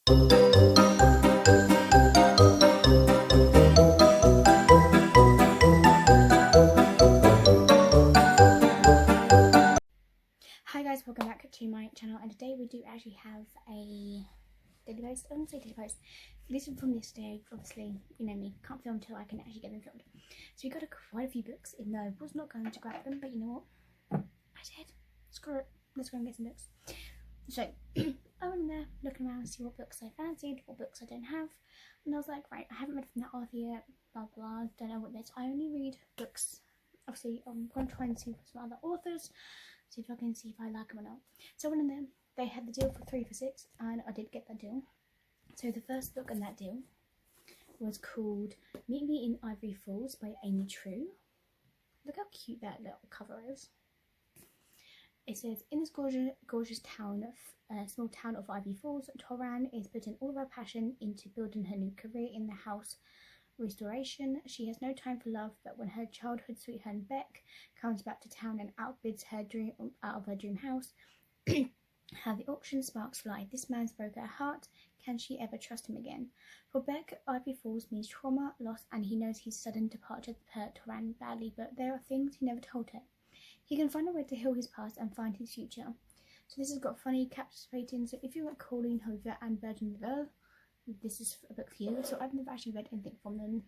Hi guys, welcome back to my channel, and today we do actually have a daily post. I wouldn't say daily post. This is from yesterday. Obviously, you know me, can't film until I can actually get them filmed. So we got quite a few books, even though I was not going to grab them, but you know what? I said, screw it, let's go and get some books. So I went in there looking around to see what books I fancied, what books I don't have, and I was like, right, I haven't read from that author yet, blah blah, don't know what this. I only read books. Obviously, I'm going to try and see some other authors, see if I can see if I like them or not. So I went in there, they had the deal for 3 for 6, and I did get that deal. So the first book in that deal was called Meet Me in Ivory Falls by Amy True. Look how cute that little cover is. It says, in this gorgeous town, small town of Ivy Falls, Toran is putting all of her passion into building her new career in the house restoration. She has no time for love, but when her childhood sweetheart Beck comes back to town and outbids her out of her dream house, how the auction sparks fly. This man's broke her heart. Can she ever trust him again? For Beck, Ivy Falls means trauma, loss, and he knows his sudden departure hurt Toran badly, but there are things he never told her. He can find a way to heal his past and find his future. So this has got funny, captivating. So if you like Colleen Hoover and Virgin River, this is a book for you. So I've never actually read anything from them,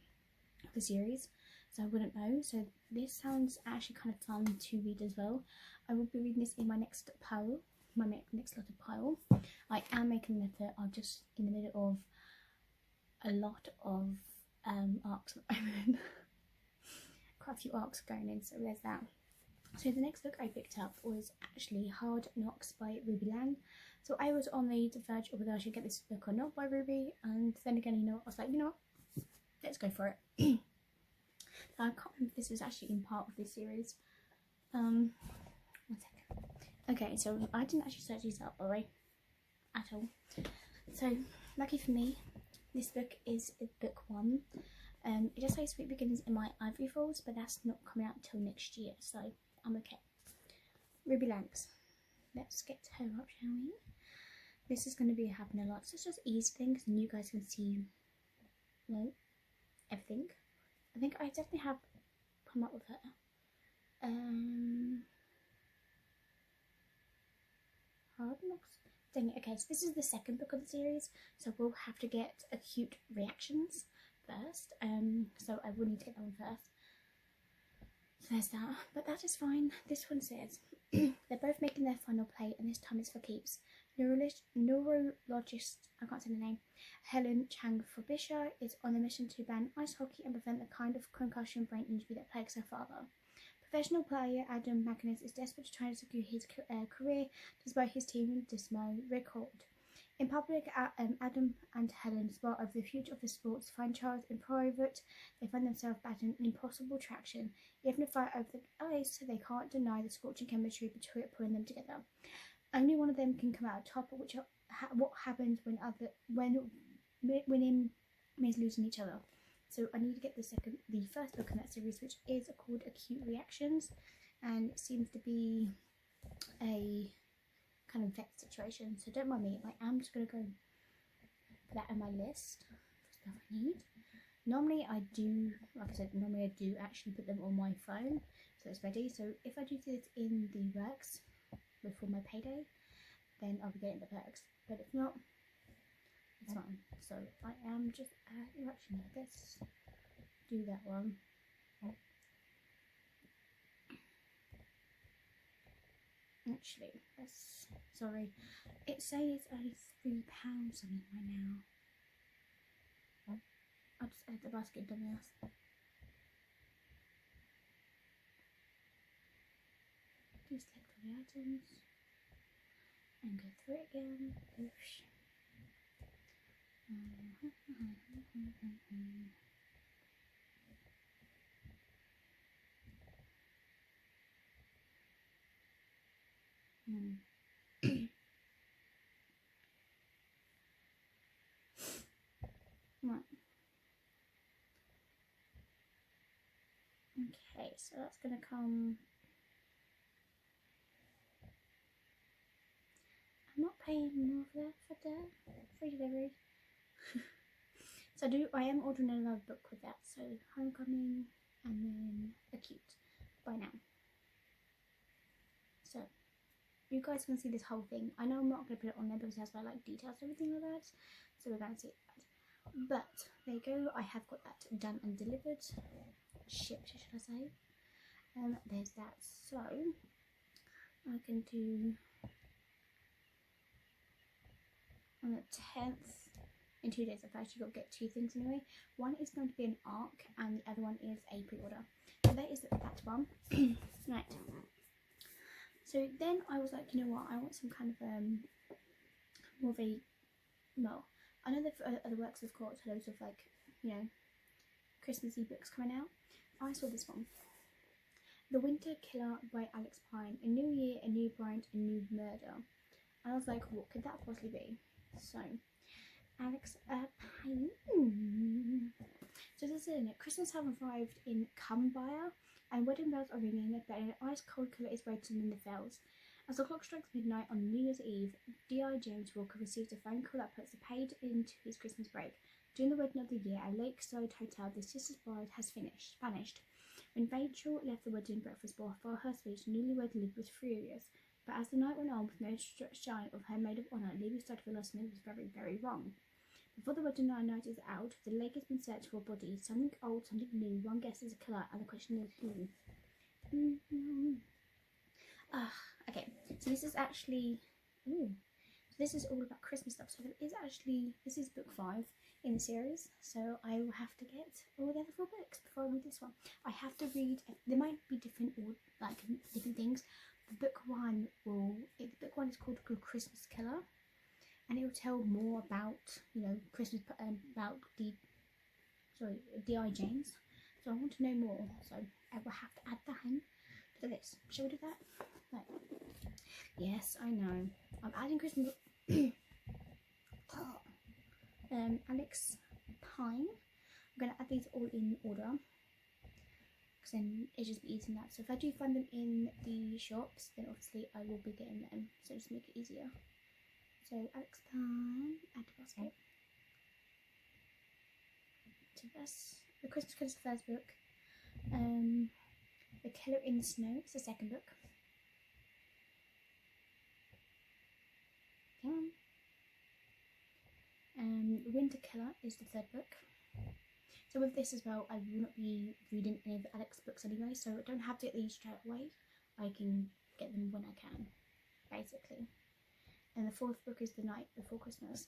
the series, so I wouldn't know. So this sounds actually kind of fun to read as well. I will be reading this in my next pile, my next letter pile. I am making an effort. I'm just in the middle of a lot of arcs at the moment. Quite a few arcs going in, so there's that. So the next book I picked up was actually Hard Knocks by Ruby Lang. So I was on the verge of whether I should get this book or not by Ruby, and then again, you know, I was like, you know what, let's go for it. I can't remember if this was actually in part of this series. 1 second. Okay, so I didn't actually search these up, by the way, at all. So lucky for me, this book is book 1. It does say Sweet Beginnings in My Ivory Falls, but that's not coming out until next year, so I'm okay. Ruby Langs. Let's get her up, shall we? This is going to be happening a lot, so it's just easy things, and you guys can see, you know, everything. I think I definitely have come up with her. Hard Knocks. Dang it. Okay, so this is the second book of the series, so we'll have to get acute reactions first. So I will need to get that one first. So there's that, but that is fine. This one says, they're both making their final play, and this time it's for keeps. Neurologist, I can't say the name, Helen Chang Frobisher is on a mission to ban ice hockey and prevent the kind of concussion brain injury that plagues her father. Professional player Adam McInnes is desperate to try to secure his career despite his team dismal record. In public, Adam and Helen spar over the future of the sports. Find Charles in private, they find themselves battling impossible traction. Even a fight over the ice, they can't deny the scorching chemistry between pulling them together. Only one of them can come out top, which what happens when winning means losing each other. So I need to get the first book in that series, which is called Acute Reactions, and it seems to be a kind of vet situation. So don't mind me. I am just gonna go put that on my list for stuff I need. Normally I do, like I said, I do actually put them on my phone, so it's ready. So if I do this in the works before my payday, then I'll be getting the perks, but if not, it's fine. So I am just actually, let's do that one. Actually, sorry, it says it's only £3 something right now. I'll just add the basket, dumbass. Just select all the items and go through it again. Oosh. Right. Okay, so that's gonna come. I'm not paying more for the free delivery. So I am ordering another book with that. So Homecoming and then Acute by now. So you guys can see this whole thing. I know I'm not going to put it on there because it has like details and everything like that. So we're going to see that. But there you go. I have got that done and delivered. Shipped, should I say. There's that. So I can do on the 10th. In 2 days, I've actually got to get 2 things anyway. One is going to be an ARC and the other one is a pre-order. So that is that one. Right. So then I was like, you know what, I want some kind of more of a, well, I know that other works have got loads of like, you know, Christmassy books coming out. I saw this one. The Winter Killer by Alex Pine. A new year, a new bride, a new murder. And I was like, what could that possibly be? So Alex Pine. So this is it. Christmas has arrived in Cumbria, and wedding bells are ringing, but an ice cold killer is waiting in the fells. As the clock strikes midnight on New Year's Eve, D.I. James Walker receives a phone call that puts the paid into his Christmas break. During the wedding of the year at Lakeside Hotel, the sister's bride has vanished. When Rachel left the wedding breakfast bar for her speech, newlywed Liv was furious. But as the night went on with no shine of her maid of honour, Libby started to realise something was very, very wrong. Before the wedding night is out, the lake has been searched for a body. Something old, something new. One guess is a killer, and the question is who. Okay, so this is actually. So this is all about Christmas stuff. So this is book 5 in the series. So I will have to get all the other 4 books before I read this one. I have to read. There might be different things. Book 1 is called Good Christmas Killer. And it will tell more about, you know, Christmas, about D.I. James. So I want to know more. So I will have to add that in to this. Shall we do that? Right. Yes, I know. I'm adding Christmas. Alex Pine. I'm going to add these all in order, because then it'll just be easy in that. So if I do find them in the shops, then obviously I will be getting them. So just make it easier. So Alex Pine, add to basket. So that's The Christmas Killer is the first book. The Killer in the Snow is the second book. Winter Killer is the third book. So with this as well, I will not be reading any of the Alex books anyway, so I don't have to get these straight away. I can get them when I can, basically. And the 4th book is The Night Before Christmas.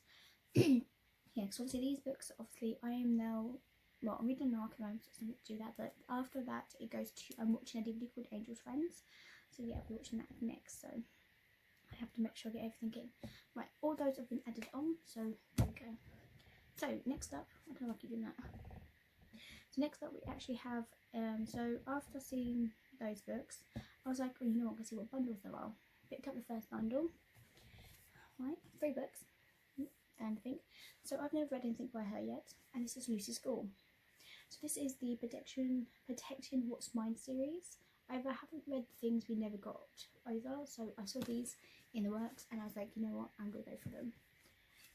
Yeah, so obviously these books, obviously I am now, well, I'm reading an arc and I'm supposed to do that, but after that it goes to, I'm watching a DVD called Angel's Friends. So yeah, I'll be watching that next, so I have to make sure I get everything in. Right, all those have been added on, so there we go. So next up, I don't know why I keep doing that. So next up we actually have, so after seeing those books, I was like, oh, you know what, I'm going to see what bundles there are. Picked up the first bundle. Right, 3 books, and I think. So I've never read anything by her yet, and this is Lucy School. So this is the Protecting What's Mine series. I haven't read the things we never got over, so I saw these in the works, and I was like, you know what, I'm going to go for them.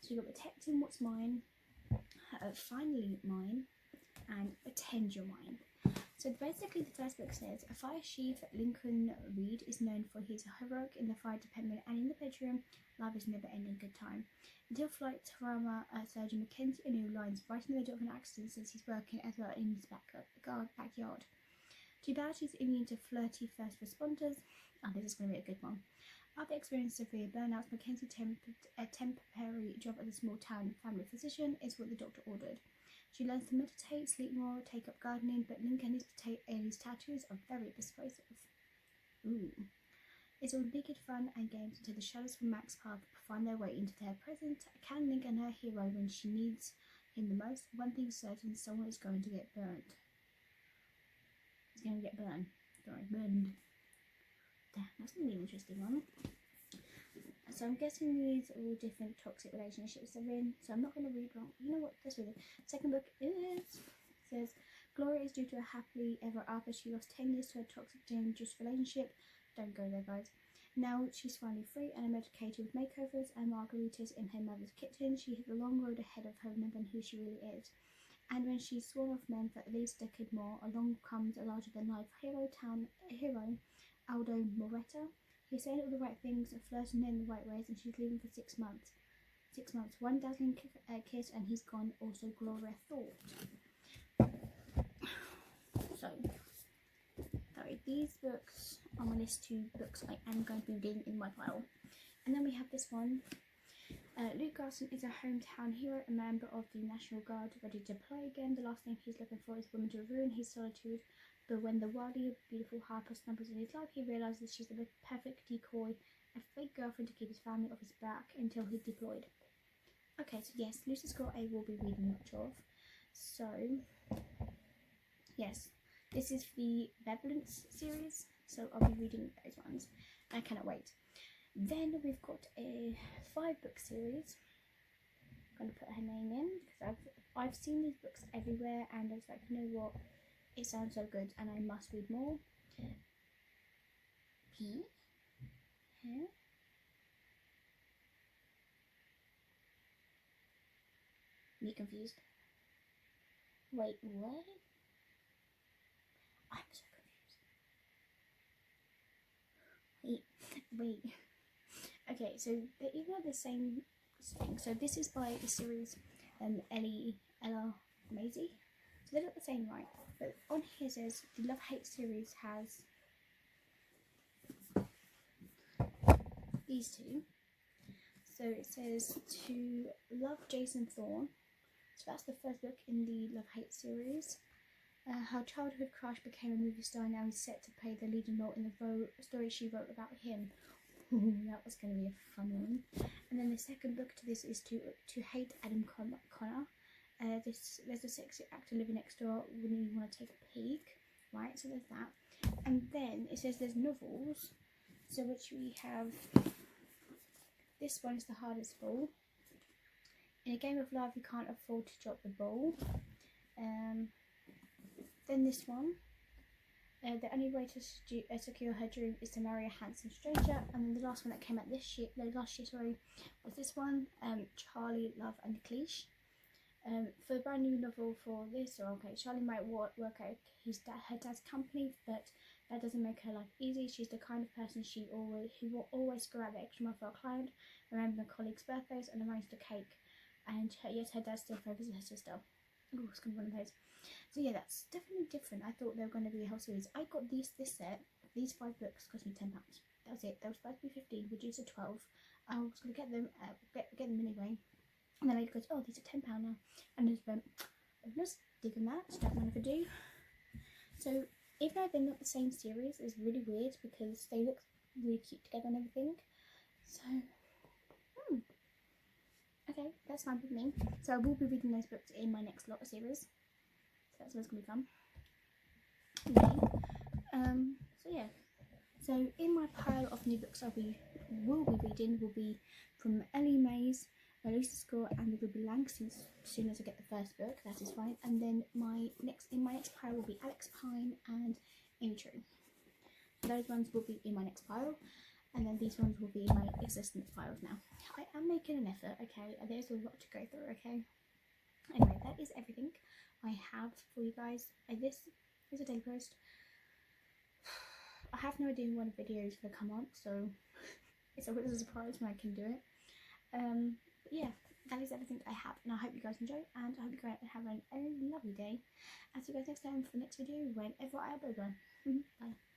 So you've got Protecting What's Mine, Finally Mine, and Attend Your Mine. So basically the first book says, a fire chief, Lincoln Reed, is known for his heroic in the fire department, and in the bedroom, life is never ending good time. Until flight trauma surgeon Mackenzie O'Neill lies right in the middle of an accident since he's working as well in his backyard. Too bad she's immune to flirty first responders. Oh, this is going to be a good one. After experiencing severe burnouts, Mackenzie a temporary job at a small town family physician is what the doctor ordered. She learns to meditate, sleep more, take up gardening, but Lincoln and his tattoos are very persuasive. Ooh. It's all naked fun and games until the shadows from Mac's path find their way into their present. Can Lincoln her hero when she needs him the most? One thing's certain, someone is going to get burnt. He's going to get burned. Sorry, burned. Damn, that's going to be an interesting one. So I'm guessing these are all different toxic relationships they're in. So I'm not going to read wrong. You know what? Let's read it. Second book says Gloria is due to a happily ever after she lost 10 years to a toxic, dangerous relationship. Don't go there, guys. Now she's finally free and medicated with makeovers and margaritas in her mother's kitchen. She has a long road ahead of her remembering who she really is. And when she's sworn off men for at least a decade more, along comes a larger-than-life hero, Aldo Moretta. He's saying all the right things, flirting in the right ways, and she's leaving for 6 months. 6 months. One dazzling kiss, and he's gone. Also, Gloria thought. So, sorry, these books are my list 2 books I am going to be reading in my pile. And then we have this one. Luke Garson is a hometown hero, a member of the National Guard, ready to play again. The last thing he's looking for is a woman to ruin his solitude. But when the wildly beautiful Harper stumbles in his life, he realises she's the perfect decoy, a fake girlfriend to keep his family off his back until he's deployed. Okay, so yes, Lucy Scott I will be reading much of. So, yes, this is the Benevolence series, so I'll be reading those ones. I cannot wait. Then we've got a 5-book series. I'm going to put her name in because I've seen these books everywhere, and I was like, you know what, it sounds so good and I must read more. P. Here. Me confused. Wait, what? I'm so confused. Wait. Okay, so they're even the same thing. So this is by the series Ella Maisie. So they're not the same, right? But on here it says the Love Hate series has these 2. So it says To Love Jason Thorne. So that's the first book in the Love Hate series. Her childhood crush became a movie star, and now he's set to play the leading role in the story she wrote about him. That was going to be a fun one. And then the second book to this is To Hate Adam Connor. There's a sexy actor living next door when you want to take a peek, right? So there's that. And then it says there's novels. So which we have. This one is The Hardest Ball. In a game of life, you can't afford to drop the ball. Then this one. The only way to secure her dream is to marry a handsome stranger. And then the last one that came out last year, was this one, Charlie, Love and Cliche. For a brand new novel for this, okay, Charlie might work at her dad's company, but that doesn't make her life easy. She's the kind of person who will always go out the extra mile for a client, remember colleagues' birthdays, and arrange the cake. And yes, her dad still favours her sister. Oh, it's going to be one of those. So yeah, that's definitely different. I thought they were going to be a whole series. I got this set. These 5 books cost me £10. That was it. They were supposed to be 15, reduced to 12. I was going to get them, get them anyway. And then I goes, oh, these are £10 now. And I just went, I'm just digging that. Don't mind if I do. So even though they're not the same series, it's really weird because they look really cute together and everything. So, okay, that's fine with me. So I will be reading those books in my next lot of series. So that's what's going to be fun. Okay. So yeah. So in my pile of new books will be reading will be from Ellie Mays, Lucy Score, and the Ruby Lang. As soon as I get the first book, that is fine. And then in my next pile will be Alex Pine and Amy True. Those ones will be in my next pile, and then these ones will be in my existence piles now. I am making an effort, okay? There's a lot to go through, okay? Anyway, that is everything I have for you guys. This is a daily post. I have no idea when the video is going to come up, so it's always a surprise when I can do it. But yeah, that is everything I have, and I hope you guys enjoy, and I hope you guys have a lovely day. I'll see you guys next time for the next video whenever I upload one. Bye.